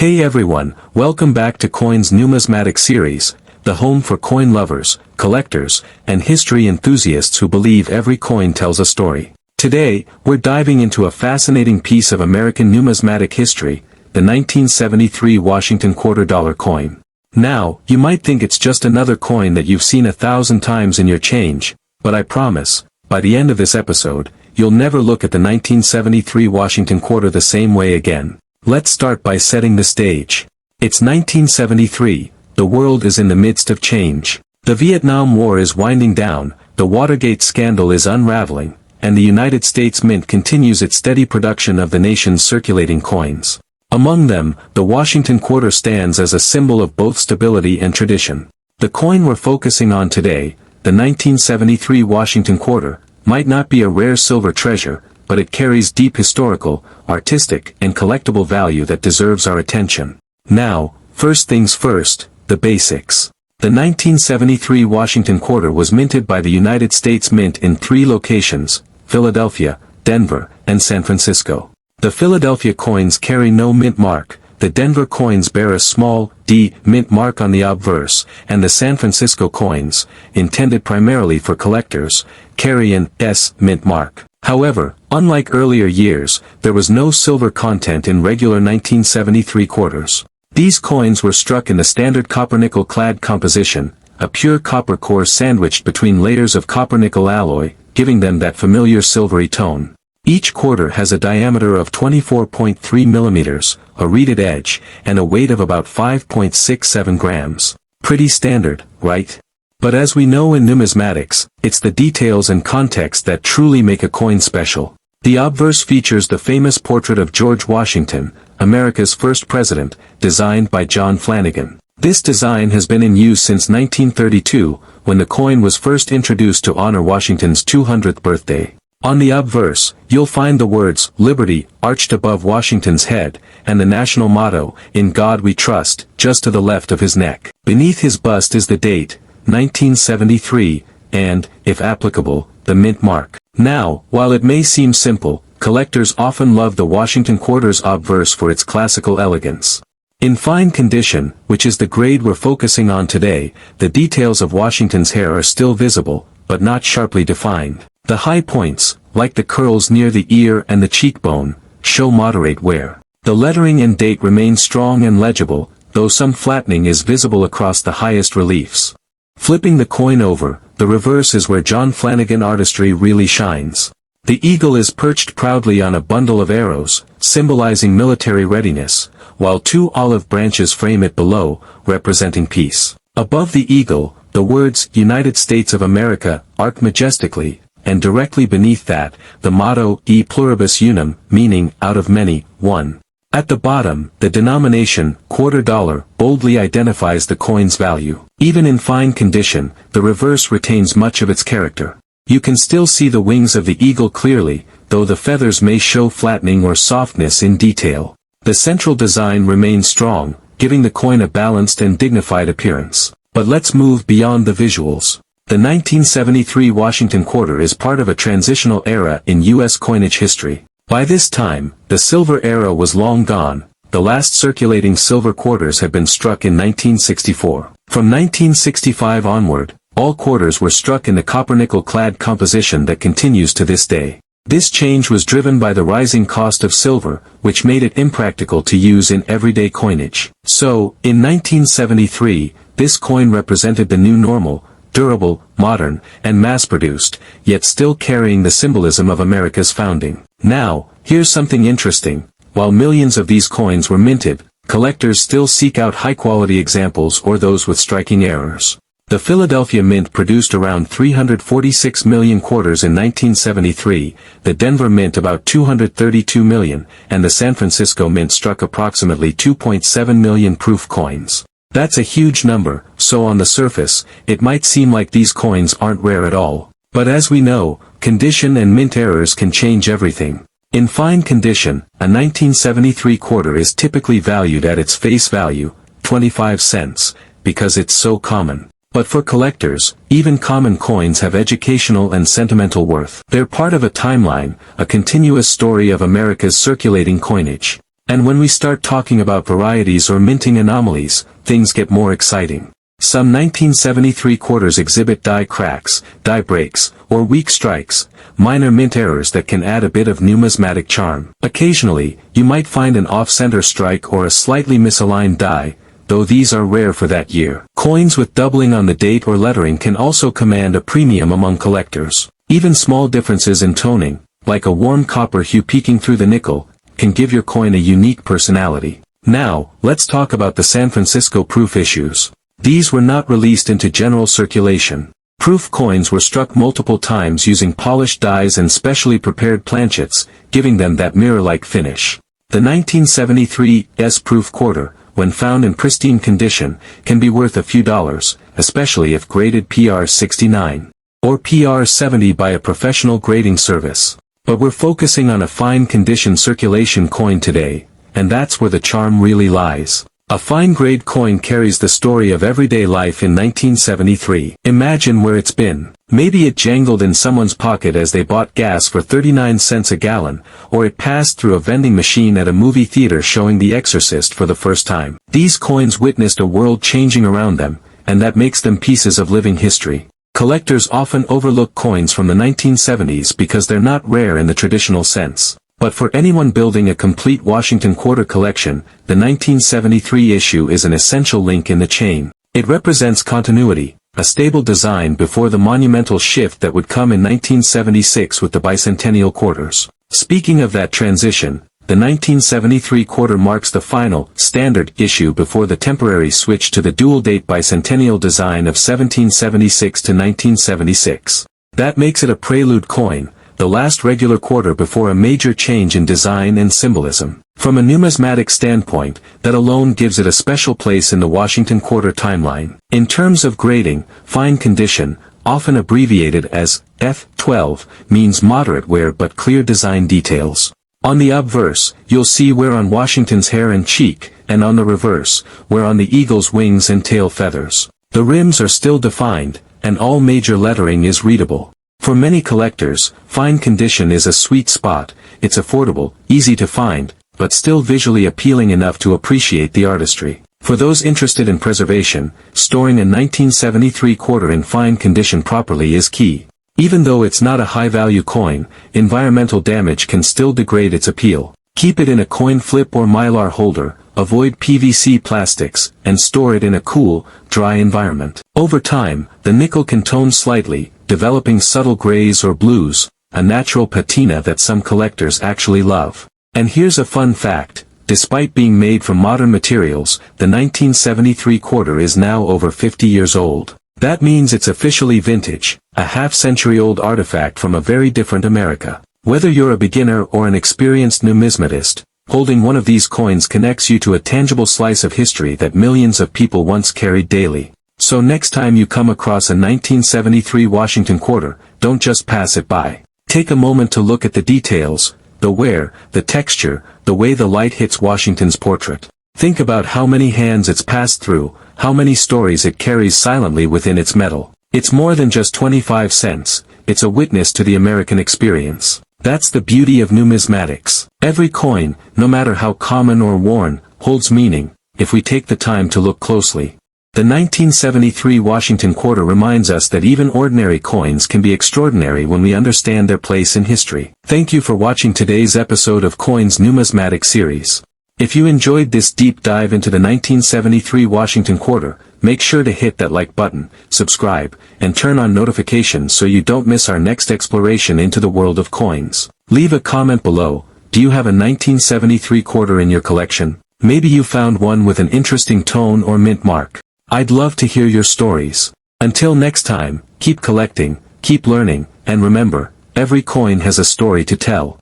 Hey everyone, welcome back to Coins Numismatic Series, the home for coin lovers, collectors, and history enthusiasts who believe every coin tells a story. Today, we're diving into a fascinating piece of American numismatic history, the 1973 Washington $quarter coin. Now, you might think it's just another coin that you've seen 1,000 times in your change, but I promise, by the end of this episode, you'll never look at the 1973 Washington quarter the same way again. Let's start by setting the stage. It's 1973, the world is in the midst of change. The Vietnam War is winding down, the Watergate scandal is unraveling, and the United States Mint continues its steady production of the nation's circulating coins. Among them, the Washington quarter stands as a symbol of both stability and tradition. The coin we're focusing on today, the 1973 Washington quarter, might not be a rare silver treasure, but it carries deep historical, artistic, and collectible value that deserves our attention. Now, first things first, the basics. The 1973 Washington quarter was minted by the United States Mint in 3 locations, Philadelphia, Denver, and San Francisco. The Philadelphia coins carry no mint mark, the Denver coins bear a small D mint mark on the obverse, and the San Francisco coins, intended primarily for collectors, carry an S mint mark. However, unlike earlier years, there was no silver content in regular 1973 quarters. These coins were struck in the standard copper-nickel clad composition, a pure copper core sandwiched between layers of copper-nickel alloy, giving them that familiar silvery tone. Each quarter has a diameter of 24.3 millimeters, a reeded edge, and a weight of about 5.67 grams. Pretty standard, right? But as we know in numismatics, it's the details and context that truly make a coin special. The obverse features the famous portrait of George Washington, America's first president, designed by John Flanagan. This design has been in use since 1932, when the coin was first introduced to honor Washington's 200th birthday. On the obverse, you'll find the words, Liberty, arched above Washington's head, and the national motto, In God We Trust, just to the left of his neck. Beneath his bust is the date, 1973, and, if applicable, the mint mark. Now, while it may seem simple, collectors often love the Washington quarter's obverse for its classical elegance. In fine condition, which is the grade we're focusing on today, the details of Washington's hair are still visible, but not sharply defined. The high points, like the curls near the ear and the cheekbone, show moderate wear. The lettering and date remain strong and legible, though some flattening is visible across the highest reliefs. Flipping the coin over, the reverse is where John Flanagan artistry really shines. The eagle is perched proudly on a bundle of arrows, symbolizing military readiness, while 2 olive branches frame it below, representing peace. Above the eagle, the words, United States of America, arc majestically, and directly beneath that, the motto, E pluribus unum, meaning, out of many, one. At the bottom, the denomination, $quarter, boldly identifies the coin's value. Even in fine condition, the reverse retains much of its character. You can still see the wings of the eagle clearly, though the feathers may show flattening or softness in detail. The central design remains strong, giving the coin a balanced and dignified appearance. But let's move beyond the visuals. The 1973 Washington quarter is part of a transitional era in U.S. coinage history. By this time, the silver era was long gone, the last circulating silver quarters had been struck in 1964. From 1965 onward, all quarters were struck in the copper-nickel clad composition that continues to this day. This change was driven by the rising cost of silver, which made it impractical to use in everyday coinage. So, in 1973, this coin represented the new normal, durable, modern, and mass-produced, yet still carrying the symbolism of America's founding. Now, here's something interesting. While millions of these coins were minted, collectors still seek out high-quality examples or those with striking errors. The Philadelphia Mint produced around 346 million quarters in 1973, the Denver Mint about 232 million, and the San Francisco Mint struck approximately 2.7 million proof coins. That's a huge number, so on the surface, it might seem like these coins aren't rare at all. But as we know, condition and mint errors can change everything. In fine condition, a 1973 quarter is typically valued at its face value, 25 cents, because it's so common. But for collectors, even common coins have educational and sentimental worth. They're part of a timeline, a continuous story of America's circulating coinage. And when we start talking about varieties or minting anomalies, things get more exciting. Some 1973 quarters exhibit die cracks, die breaks, or weak strikes, minor mint errors that can add a bit of numismatic charm. Occasionally, you might find an off-center strike or a slightly misaligned die, though these are rare for that year. Coins with doubling on the date or lettering can also command a premium among collectors. Even small differences in toning, like a warm copper hue peeking through the nickel, can give your coin a unique personality. Now, let's talk about the San Francisco proof issues. These were not released into general circulation. Proof coins were struck multiple times using polished dies and specially prepared planchets, giving them that mirror-like finish. The 1973 S-proof quarter, when found in pristine condition, can be worth a few dollars, especially if graded PR 69 or PR 70 by a professional grading service. But we're focusing on a fine condition circulation coin today, and that's where the charm really lies. A fine-grade coin carries the story of everyday life in 1973. Imagine where it's been. Maybe it jangled in someone's pocket as they bought gas for 39 cents a gallon, or it passed through a vending machine at a movie theater showing The Exorcist for the first time. These coins witnessed a world changing around them, and that makes them pieces of living history. Collectors often overlook coins from the 1970s because they're not rare in the traditional sense. But for anyone building a complete Washington quarter collection, the 1973 issue is an essential link in the chain. It represents continuity, a stable design before the monumental shift that would come in 1976 with the bicentennial quarters. Speaking of that transition, the 1973 quarter marks the final, standard issue before the temporary switch to the dual-date bicentennial design of 1776 to 1976. That makes it a prelude coin, the last regular quarter before a major change in design and symbolism. From a numismatic standpoint, that alone gives it a special place in the Washington quarter timeline. In terms of grading, fine condition, often abbreviated as F12, means moderate wear but clear design details. On the obverse, you'll see wear on Washington's hair and cheek, and on the reverse, wear on the eagle's wings and tail feathers. The rims are still defined, and all major lettering is readable. For many collectors, fine condition is a sweet spot. It's affordable, easy to find, but still visually appealing enough to appreciate the artistry. For those interested in preservation, storing a 1973 quarter in fine condition properly is key. Even though it's not a high-value coin, environmental damage can still degrade its appeal. Keep it in a coin flip or mylar holder, avoid PVC plastics, and store it in a cool, dry environment. Over time, the nickel can tone slightly, developing subtle grays or blues, a natural patina that some collectors actually love. And here's a fun fact, despite being made from modern materials, the 1973 quarter is now over 50 years old. That means it's officially vintage, a half-century-old artifact from a very different America. Whether you're a beginner or an experienced numismatist, holding one of these coins connects you to a tangible slice of history that millions of people once carried daily. So next time you come across a 1973 Washington quarter, don't just pass it by. Take a moment to look at the details, the wear, the texture, the way the light hits Washington's portrait. Think about how many hands it's passed through, how many stories it carries silently within its metal. It's more than just 25 cents, it's a witness to the American experience. That's the beauty of numismatics. Every coin, no matter how common or worn, holds meaning, if we take the time to look closely. The 1973 Washington quarter reminds us that even ordinary coins can be extraordinary when we understand their place in history. Thank you for watching today's episode of Coins Numismatic Series. If you enjoyed this deep dive into the 1973 Washington quarter, make sure to hit that like button, subscribe, and turn on notifications so you don't miss our next exploration into the world of coins. Leave a comment below. Do you have a 1973 quarter in your collection? Maybe you found one with an interesting tone or mint mark. I'd love to hear your stories. Until next time, keep collecting, keep learning, and remember, every coin has a story to tell.